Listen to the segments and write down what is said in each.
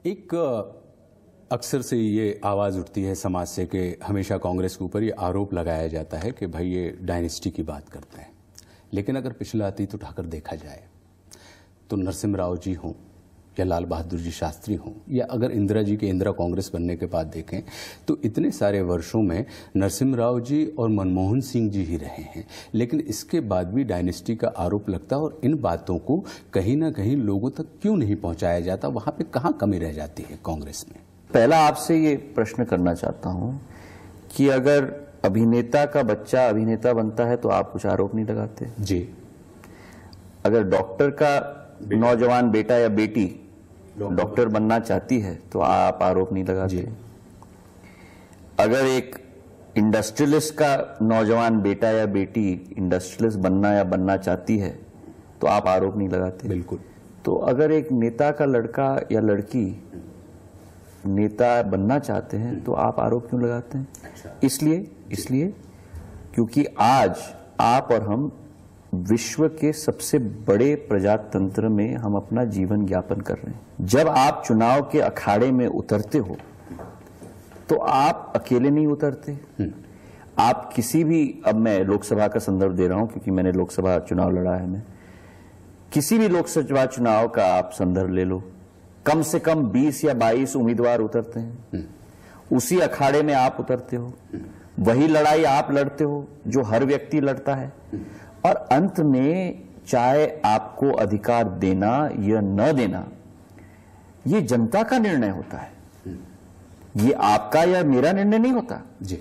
एक अक्सर से ये आवाज़ उठती है समाज से कि हमेशा कांग्रेस के ऊपर ये आरोप लगाया जाता है कि भाई ये डायनेस्टी की बात करते हैं। लेकिन अगर पिछला अतीत उठाकर देखा जाए तो नरसिम्हा राव जी हों या लाल बहादुर जी शास्त्री हों या अगर इंदिरा जी के इंदिरा कांग्रेस बनने के बाद देखें तो इतने सारे वर्षों में नरसिम्हा राव जी और मनमोहन सिंह जी ही रहे हैं, लेकिन इसके बाद भी डायनेस्टी का आरोप लगता है। और इन बातों को कहीं ना कहीं लोगों तक क्यों नहीं पहुंचाया जाता? वहां पे कहाँ कमी रह जाती है कांग्रेस में? पहला आपसे ये प्रश्न करना चाहता हूं कि अगर अभिनेता का बच्चा अभिनेता बनता है तो आप कुछ आरोप नहीं लगाते जी। अगर डॉक्टर का नौजवान बेटा या बेटी डॉक्टर बनना चाहती है तो आप आरोप नहीं लगाते। अगर एक इंडस्ट्रियलिस्ट का नौजवान बेटा या बेटी इंडस्ट्रियलिस्ट बनना या बनना चाहती है तो आप आरोप नहीं लगाते। बिल्कुल। तो अगर एक नेता का लड़का या लड़की नेता बनना चाहते हैं तो आप आरोप क्यों लगाते हैं? अच्छा। इसलिए क्योंकि आज आप और हम विश्व के सबसे बड़े प्रजातंत्र में हम अपना जीवन यापन कर रहे हैं। जब आप चुनाव के अखाड़े में उतरते हो तो आप अकेले नहीं उतरते। आप किसी भी, अब मैं लोकसभा का संदर्भ दे रहा हूं क्योंकि मैंने लोकसभा चुनाव लड़ा है, मैं किसी भी लोकसभा चुनाव का आप संदर्भ ले लो, कम से कम 20 या 22 उम्मीदवार उतरते हैं। उसी अखाड़े में आप उतरते हो, वही लड़ाई आप लड़ते हो जो हर व्यक्ति लड़ता है, और अंत में चाहे आपको अधिकार देना या न देना ये जनता का निर्णय होता है, ये आपका या मेरा निर्णय नहीं होता जी।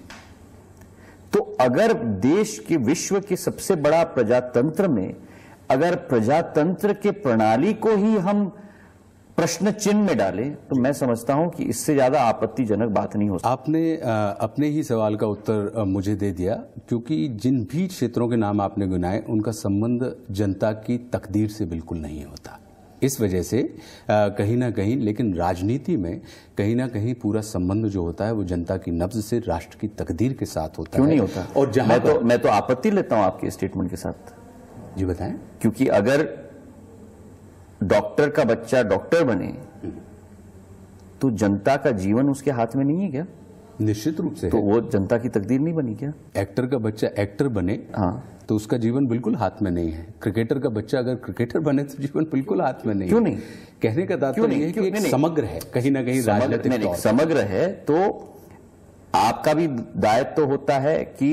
तो अगर देश के, विश्व के सबसे बड़ा प्रजातंत्र में अगर प्रजातंत्र के प्रणाली को ही हम प्रश्न चिन्ह में डालें तो मैं समझता हूं कि इससे ज्यादा आपत्तिजनक बात नहीं हो सकती। आपने अपने ही सवाल का उत्तर मुझे दे दिया, क्योंकि जिन भी क्षेत्रों के नाम आपने गिनाए उनका संबंध जनता की तकदीर से बिल्कुल नहीं होता। इस वजह से कहीं ना कहीं, लेकिन राजनीति में कहीं ना कहीं पूरा संबंध जो होता है वो जनता की नब्ज से, राष्ट्र की तकदीर के साथ होता है। क्यों नहीं होता? और जहां मैं तो आपत्ति लेता हूं आपके स्टेटमेंट के साथ। जी बताएं। क्योंकि अगर डॉक्टर का बच्चा डॉक्टर बने तो जनता का जीवन उसके हाथ में नहीं है क्या? निश्चित रूप से। तो वो जनता की तकदीर नहीं बनी क्या? एक्टर का बच्चा एक्टर बने, हाँ, तो उसका जीवन बिल्कुल हाथ में नहीं है। क्रिकेटर का बच्चा अगर क्रिकेटर बने तो जीवन बिल्कुल हाथ में नहीं। क्यों नहीं? कहने का तात्पर्य है कि एक समग्र है, कहीं ना कहीं राजनीतिक तौर पर समग्र है। तो आपका भी दायित्व होता है कि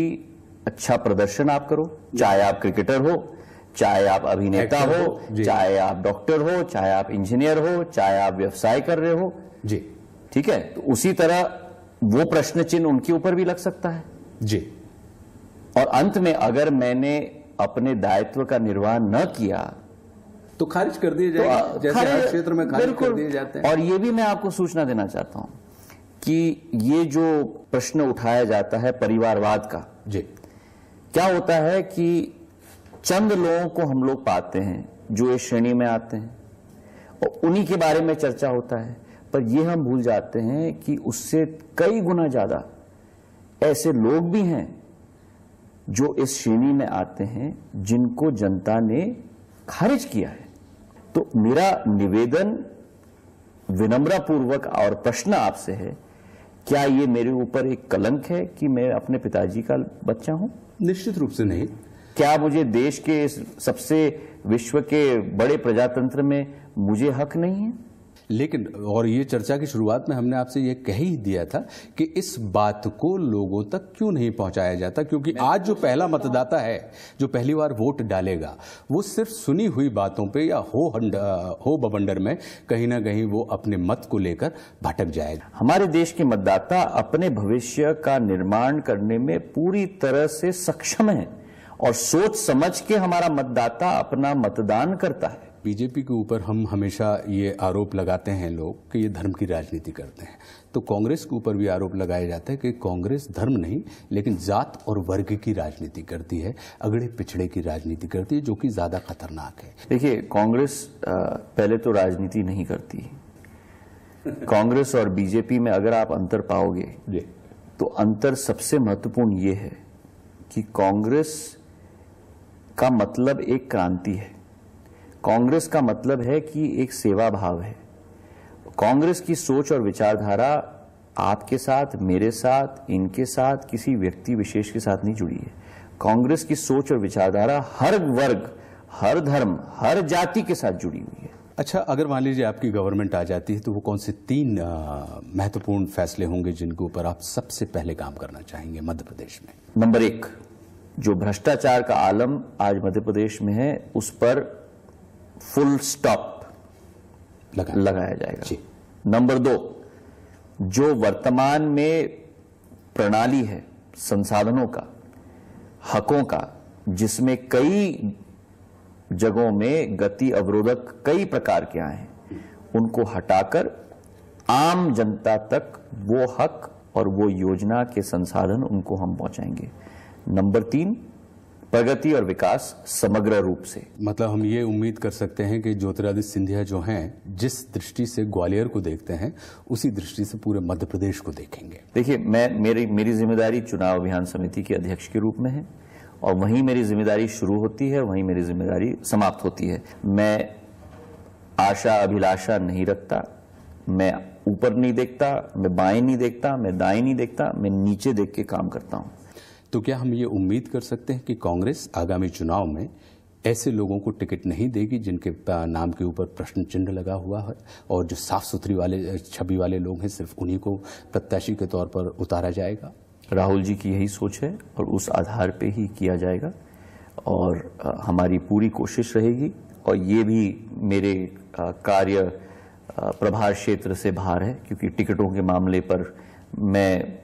अच्छा प्रदर्शन आप करो, चाहे आप क्रिकेटर हो, चाहे आप अभिनेता हो, चाहे आप डॉक्टर हो, चाहे आप इंजीनियर हो, चाहे आप व्यवसाय कर रहे हो जी। ठीक है, तो उसी तरह वो प्रश्न चिन्ह उनके ऊपर भी लग सकता है जी। और अंत में अगर मैंने अपने दायित्व का निर्वाह न किया तो खारिज कर दिए जाएंगे, जैसे हर क्षेत्र में खारिज कर दिए जाते हैं। और ये भी मैं आपको सूचना देना चाहता हूं कि ये जो प्रश्न उठाया जाता है परिवारवाद का जी, क्या होता है कि चंद लोगों को हम लोग पाते हैं जो इस श्रेणी में आते हैं और उन्हीं के बारे में चर्चा होता है, पर यह हम भूल जाते हैं कि उससे कई गुना ज्यादा ऐसे लोग भी हैं जो इस श्रेणी में आते हैं जिनको जनता ने खारिज किया है। तो मेरा निवेदन विनम्रपूर्वक और प्रश्न आपसे है, क्या ये मेरे ऊपर एक कलंक है कि मैं अपने पिताजी का बच्चा हूं? निश्चित रूप से नहीं। क्या मुझे देश के सबसे विश्व के बड़े प्रजातंत्र में मुझे हक नहीं है? लेकिन और ये चर्चा की शुरुआत में हमने आपसे ये कह ही दिया था कि इस बात को लोगों तक क्यों नहीं पहुंचाया जाता, क्योंकि आज जो पहला मतदाता है, जो पहली बार वोट डालेगा, वो सिर्फ सुनी हुई बातों पे या हो बवंडर में कहीं ना कहीं वो अपने मत को लेकर भटक जाएगा। हमारे देश के मतदाता अपने भविष्य का निर्माण करने में पूरी तरह से सक्षम है और सोच समझ के हमारा मतदाता अपना मतदान करता है। बीजेपी के ऊपर हम हमेशा ये आरोप लगाते हैं लोग कि ये धर्म की राजनीति करते हैं, तो कांग्रेस के ऊपर भी आरोप लगाया जाता है कि कांग्रेस धर्म नहीं लेकिन जात और वर्ग की राजनीति करती है, अगड़े पिछड़े की राजनीति करती है, जो कि ज्यादा खतरनाक है। देखिए, कांग्रेस पहले तो राजनीति नहीं करती। कांग्रेस और बीजेपी में अगर आप अंतर पाओगे तो अंतर सबसे महत्वपूर्ण ये है कि कांग्रेस का मतलब एक क्रांति है, कांग्रेस का मतलब है कि एक सेवा भाव है, कांग्रेस की सोच और विचारधारा आपके साथ, मेरे साथ, इनके साथ, किसी व्यक्ति विशेष के साथ नहीं जुड़ी है। कांग्रेस की सोच और विचारधारा हर वर्ग, हर धर्म, हर जाति के साथ जुड़ी हुई है। अच्छा, अगर मान लीजिए आपकी गवर्नमेंट आ जाती है तो वो कौन से 3 महत्वपूर्ण फैसले होंगे जिनके ऊपर आप सबसे पहले काम करना चाहेंगे मध्य प्रदेश में? नंबर 1, जो भ्रष्टाचार का आलम आज मध्य प्रदेश में है उस पर फुल स्टॉप लगाया जाएगा। नंबर 2, जो वर्तमान में प्रणाली है संसाधनों का, हकों का, जिसमें कई जगहों में गति अवरोधक कई प्रकार के आए हैं, उनको हटाकर आम जनता तक वो हक और वो योजना के संसाधन उनको हम पहुंचाएंगे। नंबर 3, प्रगति और विकास समग्र रूप से। मतलब हम ये उम्मीद कर सकते हैं कि ज्योतिरादित्य सिंधिया जो हैं, जिस दृष्टि से ग्वालियर को देखते हैं उसी दृष्टि से पूरे मध्य प्रदेश को देखेंगे। देखिए, मेरी जिम्मेदारी चुनाव अभियान समिति के अध्यक्ष के रूप में है और वहीं मेरी जिम्मेदारी शुरू होती है, वहीं मेरी जिम्मेदारी समाप्त होती है। मैं आशा अभिलाषा नहीं रखता, मैं ऊपर नहीं देखता, मैं बाएं नहीं देखता, मैं दाएं नहीं देखता, मैं नीचे देख के काम करता हूं। तो क्या हम ये उम्मीद कर सकते हैं कि कांग्रेस आगामी चुनाव में ऐसे लोगों को टिकट नहीं देगी जिनके नाम के ऊपर प्रश्न चिन्ह लगा हुआ है, और जो साफ सुथरी वाले छवि वाले लोग हैं सिर्फ उन्हीं को प्रत्याशी के तौर पर उतारा जाएगा? राहुल जी की यही सोच है और उस आधार पे ही किया जाएगा और हमारी पूरी कोशिश रहेगी। और ये भी मेरे कार्य प्रभार क्षेत्र से बाहर है, क्योंकि टिकटों के मामले पर मैं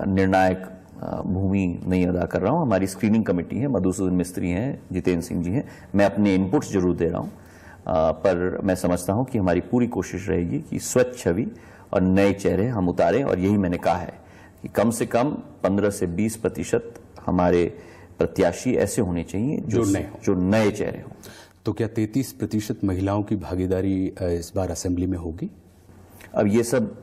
निर्णायक भूमि नहीं अदा कर रहा हूं। हमारी स्क्रीनिंग कमेटी है, मधुसूदन मिस्त्री हैं, जितेंद्र सिंह जी हैं, मैं अपने इनपुट्स जरूर दे रहा हूं, पर मैं समझता हूं कि हमारी पूरी कोशिश रहेगी कि स्वच्छ छवि और नए चेहरे हम उतारें। और यही मैंने कहा है कि कम से कम 15 से 20% हमारे प्रत्याशी ऐसे होने चाहिए जो नए चेहरे हों। तो क्या 33% महिलाओं की भागीदारी इस बार असेंबली में होगी? अब ये सब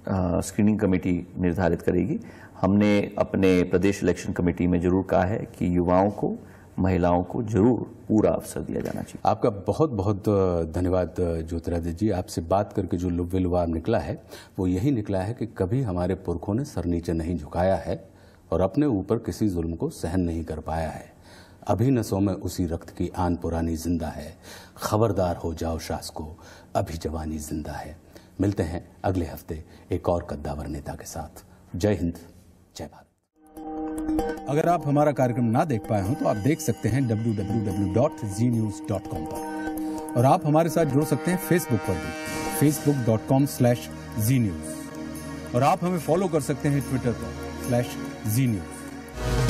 स्क्रीनिंग कमेटी निर्धारित करेगी। हमने अपने प्रदेश इलेक्शन कमेटी में जरूर कहा है कि युवाओं को, महिलाओं को जरूर पूरा अवसर दिया जाना चाहिए। आपका बहुत बहुत धन्यवाद ज्योतिरादित्य जी। आपसे बात करके जो लुब्बे निकला है वो यही निकला है कि कभी हमारे पुरखों ने सर नीचे नहीं झुकाया है और अपने ऊपर किसी जुल्म को सहन नहीं कर पाया है। अभी नसों में उसी रक्त की आन पुरानी जिंदा है, खबरदार हो जाओ शासको, अभी जवानी जिंदा है। मिलते हैं अगले हफ्ते एक और कद्दावर नेता के साथ। जय हिंद, जय भारत। अगर आप हमारा कार्यक्रम ना देख पाए हो तो आप देख सकते हैं www.znews.com पर, और आप हमारे साथ जुड़ सकते हैं फेसबुक पर भी, facebook.com/znews, और आप हमें फॉलो कर सकते हैं ट्विटर पर /znews।